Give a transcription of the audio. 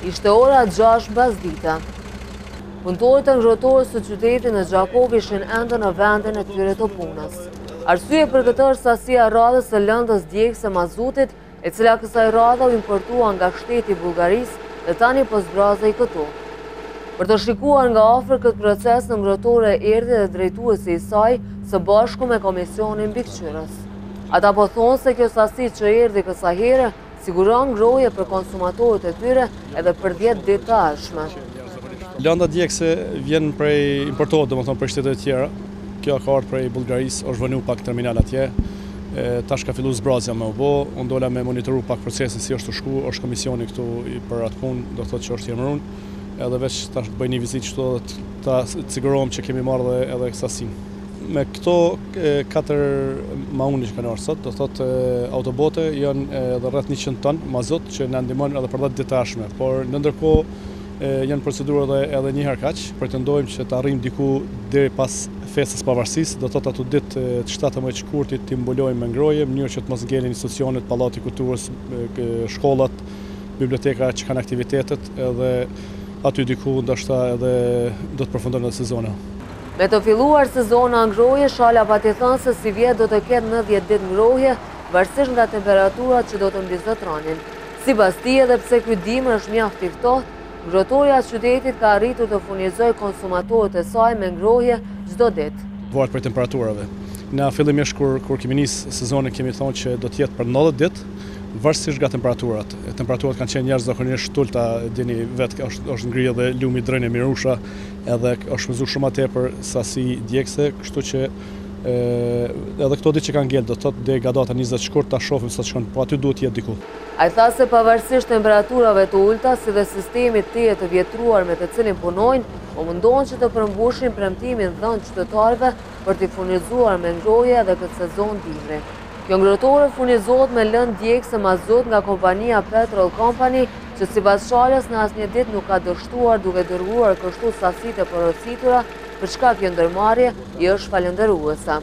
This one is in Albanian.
Ishte ora 6 mbasdita. Punëtorët e ngrohtorës së qytetit në Gjakovi ishin ende në vendin e tyre të punës. Arsye për këtë është sasia e radhës së lëndës djegëse mazutit, e cila kësaj radhe u importua nga shteti i Bullgarisë dhe tani po zbrazej këtu. Për të shikuar nga afër këtë proces në ngrohtore erdhi dhe drejtuesi i saj së bashku me komisionin mbikëqyrës. Ata po thonë se kjo sasi që erdhi kësaj here siguron ngrohje për konsumatorët e tyre edhe për 10 ditë të ardhshme. Lënda djegëse vjen prej importohet, domethënë prej shtetet e tjera. Kjo ka ardhur prej Bullgarisë, është vënë pak terminal atje. Tash ka filluar zbrazja me u bë, unë dola me monitoru pak procesin si është të shku, është komisioni këtu për atë punë, do thotë që është jemërun, edhe veç tash të bëj një vizitë këtu dhe ta sigurohem që kemi marrë edhe sasinë. Me këto 4 mauni që kanë ardhur sot, do thotë autobote janë edhe rreth 100 ton mazot që na ndihmon edhe për 10 ditë të ardhshme, por në ndërkohë janë procedura edhe një herë kaq, pretendojmë që të arrijmë diku deri pas festës pavarësisë, do thotë ato ditë të 17 shkurtit të mbulojmë me ngrohje, në mënyrë që të mos ngelen institucionet, pallati i kulturës, shkollat, biblioteka që kanë aktivitetet, edhe aty diku ndoshta edhe do të përfundojnë edhe sezona. Me të filluar sezona ngrohje, Shala pati thënë se si vjet do të ketë 90 ditë ngrohje, varësisht nga temperaturat që do të mbizotronin. Sipas tij, edhe pse ky dimër është mjaft i ftohtë, ngrohtoria e qytetit ka arritur të furnizojë konsumatorët e saj me ngrohje çdo ditë. Varet për temperaturave. Na fillimisht kur kemi nisë sezonin kemi thonë që do të jetë për 90 ditë, varësisht nga temperaturat. Temperaturat kanë qenë jashtëzakonisht ulta, dini vetë është ngrirë dhe lumi drejnë e Mirusha, edhe është shpenzuar shumë tepër sasi djegëse, kështu që edhe këto ditë që kanë ngel, do thotë deri nga data 20 shkurt ta shohim sa shkon, po aty duhet të jetë diku. Ai tha se pavarësisht temperaturave të ulta, si dhe sistemit të vjetruar me të cilin punojnë, po mundohen që të përmbushin premtimin dhënë qytetarëve për t'i furnizuar me ngrohje edhe këtë sezon dimri. Kjo ngrohtore furnizohet me lëndë djegëse mazut nga kompania Petrol Company, që sipas Shalës në asnjë ditë nuk ka dështuar duke dërguar kështu sasitë e porositura, për shkak të ndërmarrje i është falënderuese.